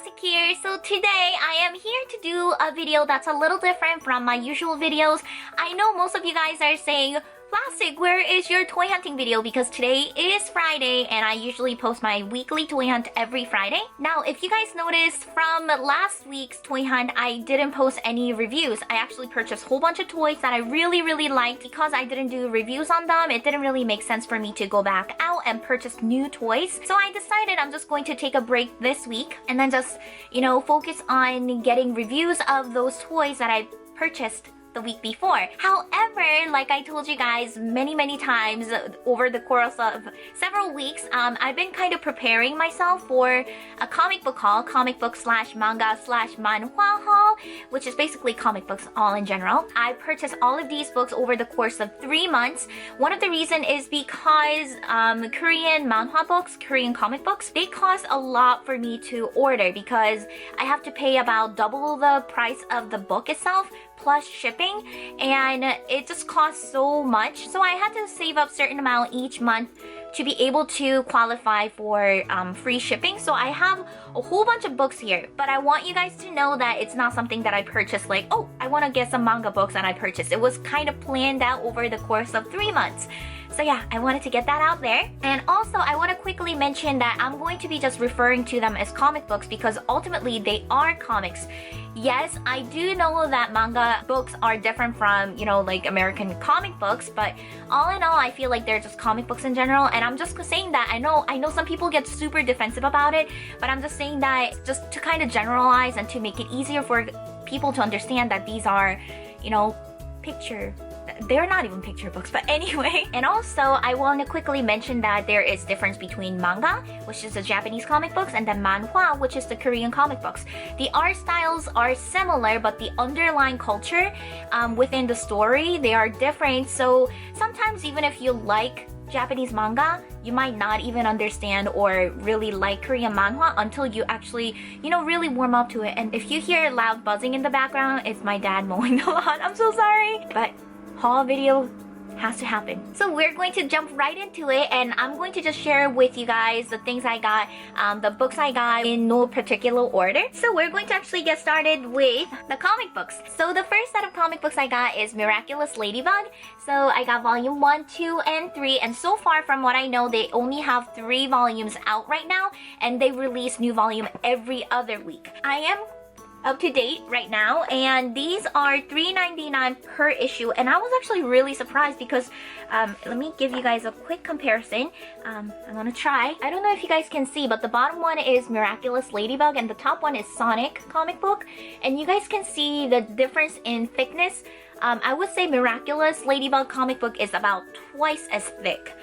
Dollastic here. So today I am here to do a video that's a little different from my usual videos. I know most of you guys are saying, Plastic, where is your toy hunting video? Because today is Friday and I usually post my weekly toy hunt every Friday. Now, if you guys noticed from last week's toy hunt, I didn't post any reviews. I actually purchased a whole bunch of toys that I really liked. Because I didn't do reviews on them, it didn't really make sense for me to go back out and purchase new toys. So I decided I'm just going to take a break this week and then just, focus on getting reviews of those toys that I purchased the week before. However, like I told you guys many times over the course of several weeks, I've been kind of preparing myself for a comic book haul, comic book / manga / manhwa haul, which is basically comic books all in general. I purchased all of these books over the course of 3 months. One of the reasons is because Korean manhwa books, Korean comic books, they cost a lot for me to order because I have to pay about double the price of the book itself plus shipping, and it just costs so much. So I had to save up certain amount each month to be able to qualify for free shipping. So I have a whole bunch of books here, but I want you guys to know that it's not something that I purchased like, oh, I want to get some manga books and I purchased. It was kind of planned out over the course of 3 months. So yeah, I wanted to get that out there. And also, I want to quickly mention that I'm going to be just referring to them as comic books because ultimately they are comics. Yes, I do know that manga books are different from, like American comic books, but all in all, I feel like they're just comic books in general. And I'm just saying that I know some people get super defensive about it, but I'm just saying that just to kind of generalize and to make it easier for people to understand that these are, they're not even picture books, but anyway. And also, I want to quickly mention that there is difference between manga, which is the Japanese comic books, and then manhwa, which is the Korean comic books. The art styles are similar, but the underlying culture within the story, they are different. So sometimes even if you like Japanese manga, you might not even understand or really like Korean manhwa until you actually, really warm up to it. And if you hear loud buzzing in the background, it's my dad mowing the lawn. I'm so sorry. But haul video has to happen. So we're going to jump right into it, and I'm going to just share with you guys the things I got, the books I got in no particular order. So we're going to actually get started with the comic books. So the first set of comic books I got is Miraculous Ladybug. So I got volume 1, 2, and 3, and so far from what I know, they only have 3 volumes out right now, and they release new volume every other week. I am up to date right now, and these are $3.99 per issue, and I was actually really surprised because let me give you guys a quick comparison. I'm gonna try. I don't know if you guys can see, but the bottom one is Miraculous Ladybug and the top one is Sonic comic book, and you guys can see the difference in thickness. I would say Miraculous Ladybug comic book is about twice as thick,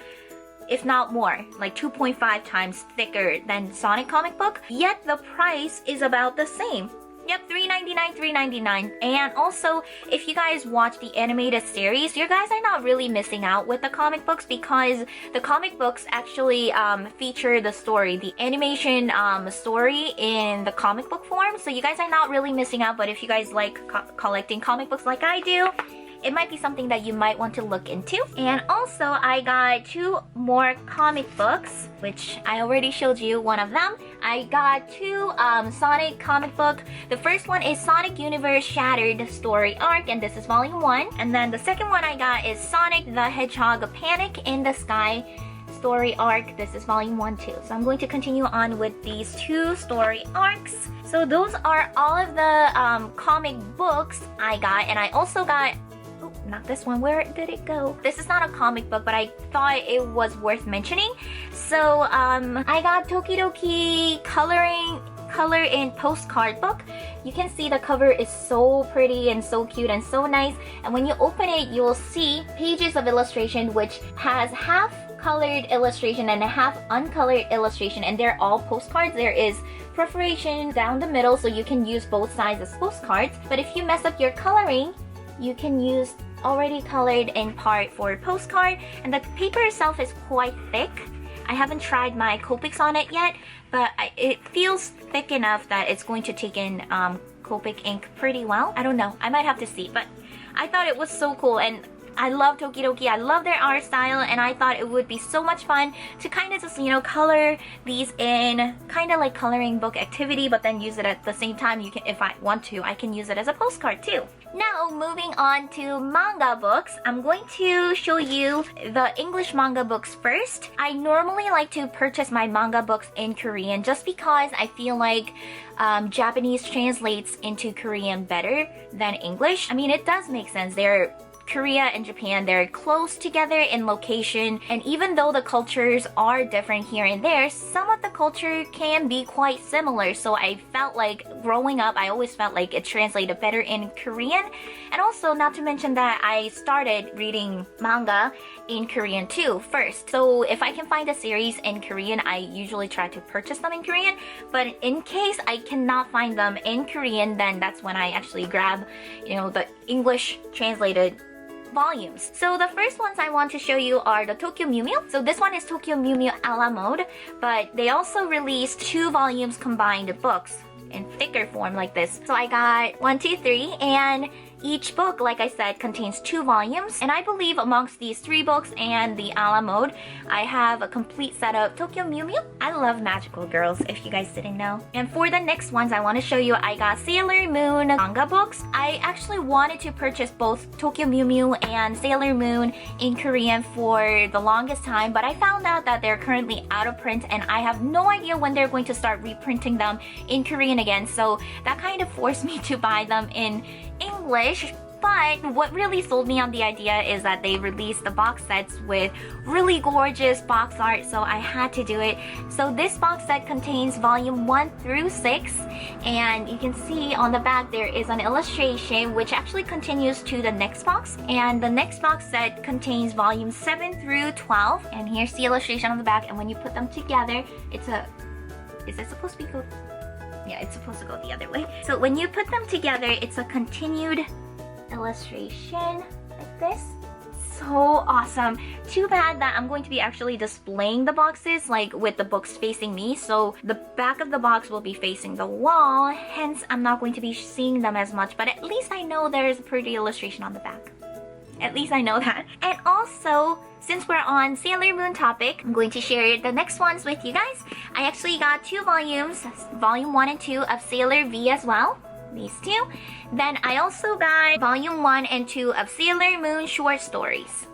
if not more, like 2.5 times thicker than Sonic comic book, yet the price is about the same. Yep, $3.99. And also, if you guys watch the animated series, you guys are not really missing out with the comic books because the comic books actually feature the story, the animation story in the comic book form. So you guys are not really missing out, but if you guys like collecting comic books like I do, it might be something that you might want to look into. And also, I got 2 more comic books, which I already showed you one of them. I got 2 Sonic comic book. The first one is Sonic Universe Shattered Story Arc, and this is volume 1. And then the second one I got is Sonic the Hedgehog Panic in the Sky Story Arc. This is volume 1 too. So I'm going to continue on with these 2 story arcs. So those are all of the comic books I got, and I also got, not this one, where did it go? This is not a comic book, but I thought it was worth mentioning. So I got Tokidoki color in postcard book. You can see the cover is so pretty and so cute and so nice, and when you open it, you'll see pages of illustration which has half colored illustration and a half uncolored illustration, and they're all postcards. There is perforation down the middle, so you can use both sides as postcards, but if you mess up your coloring, you can use already colored in part for postcard. And the paper itself is quite thick. I haven't tried my Copics on it yet, but it feels thick enough that it's going to take in Copic ink pretty well. I don't know, I might have to see, but I thought it was so cool. And I love Tokidoki, I love their art style, and I thought it would be so much fun to kind of just, you know, color these in kind of like coloring book activity, but then use it at the same time. You can, if I want to, I can use it as a postcard too. Now, moving on to manga books, I'm going to show you the English manga books first. I normally like to purchase my manga books in Korean just because I feel like Japanese translates into Korean better than English. I mean, it does make sense. Korea and Japan, they're close together in location, and even though the cultures are different here and there, some of the culture can be quite similar. So I felt like growing up, I always felt like it translated better in Korean. And also, not to mention that I started reading manga in Korean too first. So if I can find a series in Korean, I usually try to purchase them in Korean. But in case I cannot find them in Korean, then that's when I actually grab, you know, the English translated volumes. So the first ones I want to show you are the Tokyo Mew Mew. So this one is Tokyo Mew Mew a la mode, but they also released 2 volumes combined books in thicker form like this. So I got 1, 2, 3, and each book, like I said, contains 2 volumes. And I believe amongst these 3 books and the a la mode, I have a complete set of Tokyo Mew Mew. I love magical girls, if you guys didn't know. And for the next ones I want to show you, I got Sailor Moon manga books. I actually wanted to purchase both Tokyo Mew Mew and Sailor Moon in Korean for the longest time, but I found out that they're currently out of print, and I have no idea when they're going to start reprinting them in Korean again. So that kind of forced me to buy them in English. But what really sold me on the idea is that they released the box sets with really gorgeous box art, so I had to do it. So this box set contains volume 1 through 6, and you can see on the back there is an illustration which actually continues to the next box, and the next box set contains volume 7 through 12, and here's the illustration on the back. And when you put them together, is it supposed to be good? Yeah, it's supposed to go the other way. So when you put them together, it's a continued illustration like this. So awesome. Too bad that I'm going to be actually displaying the boxes like with the books facing me, so the back of the box will be facing the wall, hence I'm not going to be seeing them as much, but at least I know there's a pretty illustration on the back. At least I know that. And also, since we're on Sailor Moon topic, I'm going to share the next ones with you guys. I actually got 2 volumes, volume 1 and 2 of Sailor V as well. These 2. Then I also got volume 1 and 2 of Sailor Moon short stories.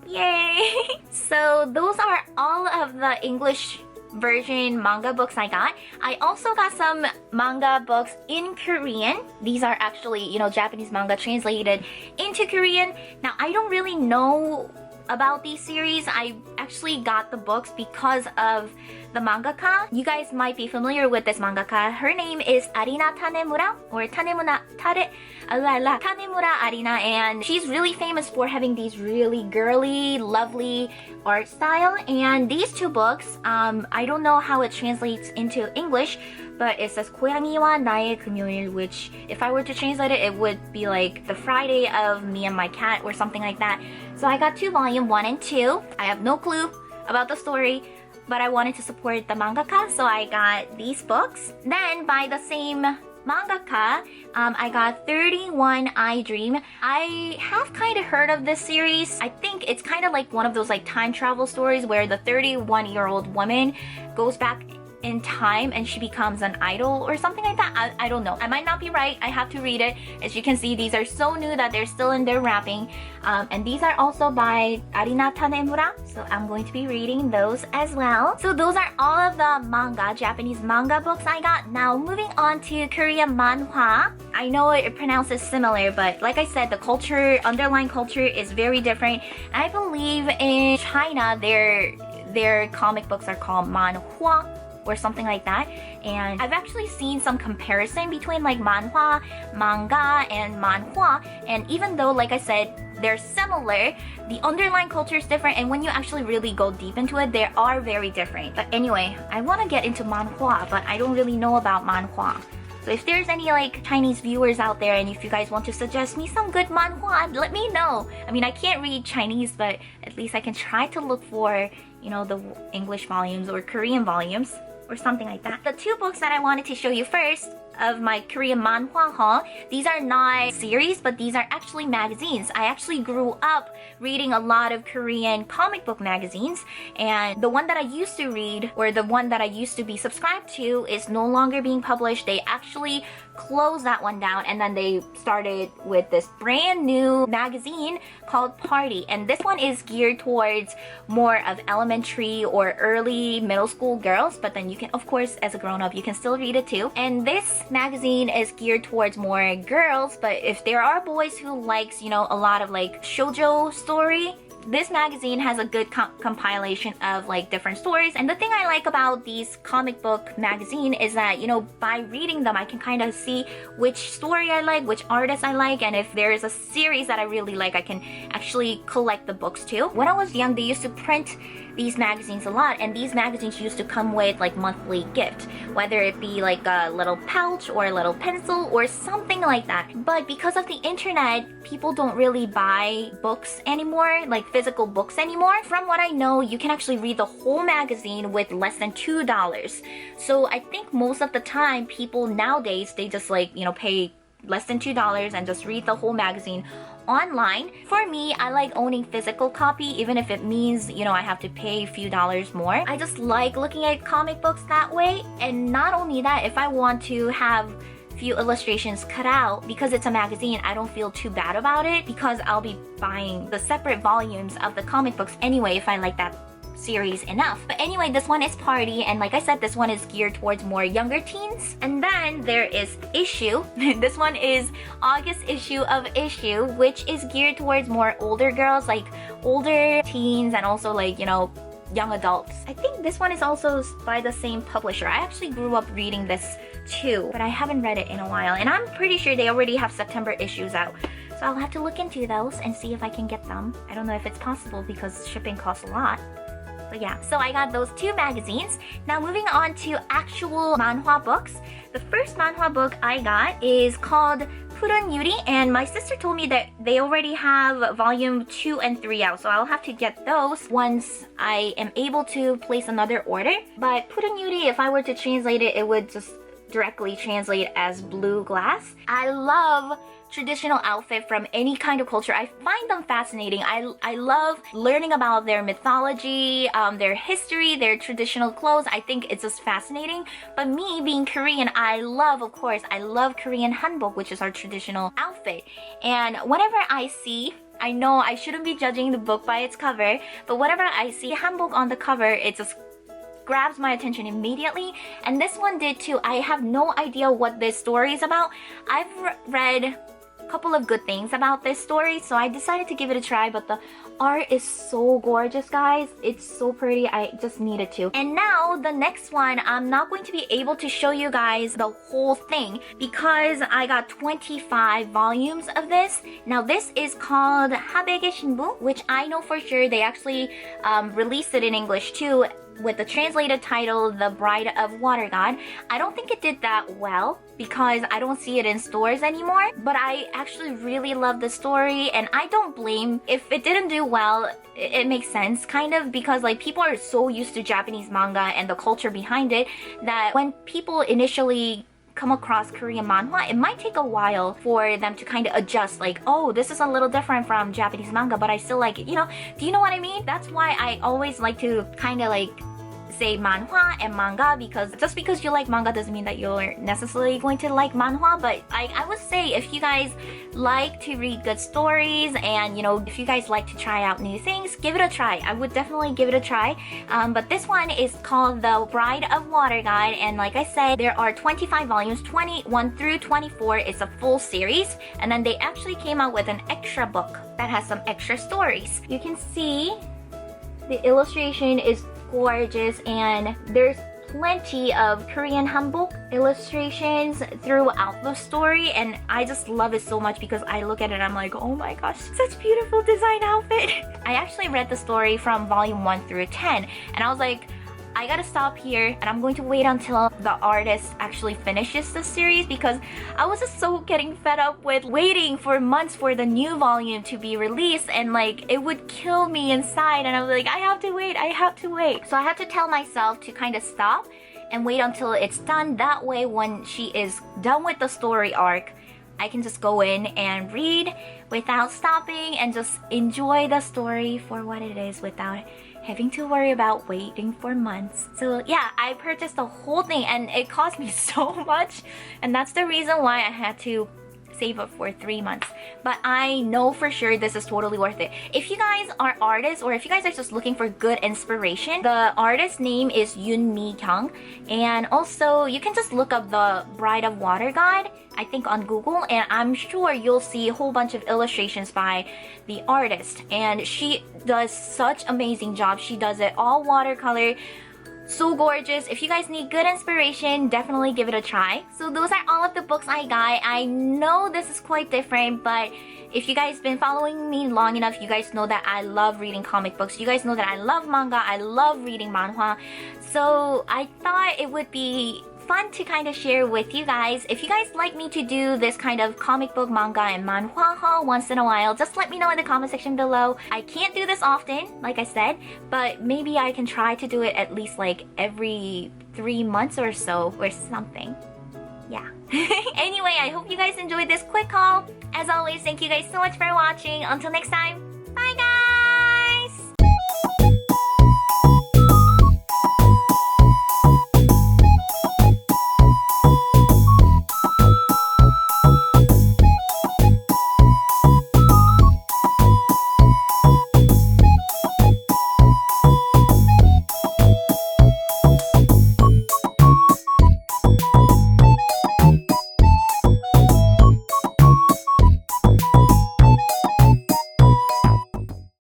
Yay! So those are all of the English version manga books I got. I also got some manga books in Korean. These are actually, you know, Japanese manga translated into Korean. Now, I don't really know about these series. I actually got the books because of the mangaka. You guys might be familiar with this mangaka. Her name is Arina Tanemura, or Tanemura Arina, and she's really famous for having these really girly, lovely art style. And these 2 books, I don't know how it translates into English, but it says 고양이와 나의 금요일, which if I were to translate it, it would be like the Friday of me and my cat or something like that. So I got 2 volume 1 and 2. I have no clue about the story, but I wanted to support the mangaka, so I got these books. Then by the same mangaka, I got 31 I Dream. I have kind of heard of this series. I think it's kind of like one of those like time travel stories where the 31-year-old woman goes back in time and she becomes an idol or something like that. I don't know. I might not be right. I have to read it. As you can see, these are so new that they're still in their wrapping. And these are also by Arina Tanemura. So I'm going to be reading those as well. So those are all of the manga, Japanese manga books I got. Now moving on to Korean manhwa. I know it pronounces similar, but like I said, the culture, underlying culture is very different. I believe in China, their comic books are called manhwa or something like that. And I've actually seen some comparison between like manhwa, manga, and manhwa. And even though, like I said, they're similar, the underlying culture is different, and when you actually really go deep into it, they are very different. But anyway, I want to get into manhwa, but I don't really know about manhwa. So if there's any like Chinese viewers out there, and if you guys want to suggest me some good manhwa, let me know. I mean, I can't read Chinese, but at least I can try to look for, you know, the English volumes or Korean volumes or something like that. The 2 books that I wanted to show you first of my Korean manhwa haul. These are not series, but these are actually magazines. I actually grew up reading a lot of Korean comic book magazines, and the one that I used to read, or the one that I used to be subscribed to, is no longer being published. They actually closed that one down, and then they started with this brand new magazine called Party, and this one is geared towards more of elementary or early middle school girls, but then you can, of course, as a grown-up, you can still read it too. And this magazine is geared towards more girls, but if there are boys who likes, you know, a lot of like shoujo story, this magazine has a good compilation of like different stories. And the thing I like about these comic book magazine is that, you know, by reading them, I can kind of see which story I like, which artist I like, and if there is a series that I really like, I can actually collect the books too. When I was young, they used to print these magazines a lot, and these magazines used to come with like monthly gift, whether it be like a little pouch or a little pencil or something like that. But because of the internet, people don't really buy books anymore, like physical books anymore. From what I know, you can actually read the whole magazine with less than $2. So I think most of the time people nowadays, they just like, you know, pay less than $2 and just read the whole magazine online. For me, I like owning physical copy, even if it means, you know, I have to pay a few dollars more. I just like looking at comic books that way. And not only that, if I want to have few illustrations cut out, because it's a magazine, I don't feel too bad about it, because I'll be buying the separate volumes of the comic books anyway if I like that series enough. But anyway, this one is Party, and like I said, this one is geared towards more younger teens. And then there is Issue. This one is August issue of Issue, which is geared towards more older girls, like older teens, and also like, you know, young adults. I think this one is also by the same publisher. I actually grew up reading this too, but I haven't read it in a while, and I'm pretty sure they already have September issues out. So I'll have to look into those and see if I can get them. I don't know if it's possible because shipping costs a lot. But yeah, so I got those two magazines. Now moving on to actual manhwa books. The first manhwa book I got is called Purun Yuri, and my sister told me that they already have volume 2 and 3 out, so I'll have to get those once I am able to place another order. But Purun Yuri, if I were to translate it, it would just directly translate as blue glass. I love traditional outfit from any kind of culture. I find them fascinating. I love learning about their mythology, their history, their traditional clothes. I think it's just fascinating. But me being Korean, I love, of course, I love Korean hanbok, which is our traditional outfit. And whenever I see, I know I shouldn't be judging the book by its cover, but whenever I see hanbok on the cover, it just grabs my attention immediately, and this one did too. I have no idea what this story is about. I've read a couple of good things about this story, so I decided to give it a try, but the art is so gorgeous, guys. It's so pretty. I just needed to. And now the next one, I'm not going to be able to show you guys the whole thing because I got 25 volumes of this. Now this is called Habege Shinbu, which I know for sure they actually released it in English too, with the translated title The Bride of Water God. I don't think it did that well because I don't see it in stores anymore, but I actually really love the story, and I don't blame if it didn't do well. It makes sense kind of, because like people are so used to Japanese manga and the culture behind it that when people initially come across Korean manhwa, it might take a while for them to kind of adjust, like, oh, this is a little different from Japanese manga, but I still like it, you know? Do you know what I mean? That's why I always like to kind of like say manhwa and manga, because just because you like manga doesn't mean that you're necessarily going to like manhwa. But I would say if you guys like to read good stories, and you know, if you guys like to try out new things, give it a try. I would definitely give it a try. But this one is called The Bride of Water God, and like I said, there are 25 volumes, 21 through 24 is a full series, and then they actually came out with an extra book that has some extra stories. You can see the illustration is gorgeous, and there's plenty of Korean hanbok illustrations throughout the story, and I just love it so much because I look at it and I'm like, oh my gosh, such beautiful design outfit. I actually read the story from volume 1 through 10, and I was like, I gotta stop here and I'm going to wait until the artist actually finishes the series, because I was just so getting fed up with waiting for months for the new volume to be released, and like it would kill me inside, and I was like, I have to wait. So I had to tell myself to kind of stop and wait until it's done. That way, when she is done with the story arc, I can just go in and read without stopping and just enjoy the story for what it is without having to worry about waiting for months. So yeah, I purchased the whole thing and it cost me so much, and that's the reason why I had to save up for 3 months. But I know for sure this is totally worth it. If you guys are artists, or if you guys are just looking for good inspiration, the artist's name is Yoon Mi Kyung, and also you can just look up the Bride of Water God, I think, on Google, and I'm sure you'll see a whole bunch of illustrations by the artist, and she does such amazing job. She does it all watercolor, so gorgeous. If you guys need good inspiration, definitely give it a try. So those are all of the books I got. I know this is quite different, but if you guys been following me long enough, you guys know that I love reading comic books. You guys know that I love manga. I love reading manhwa. So I thought it would be fun to kind of share with you guys. If you guys like me to do this kind of comic book, manga, and manhwa haul once in a while, just let me know in the comment section below. I can't do this often, like I said, but maybe I can try to do it at least like every 3 months or so or something. Yeah. Anyway, I hope you guys enjoyed this quick haul. As always, thank you guys so much for watching. Until next time,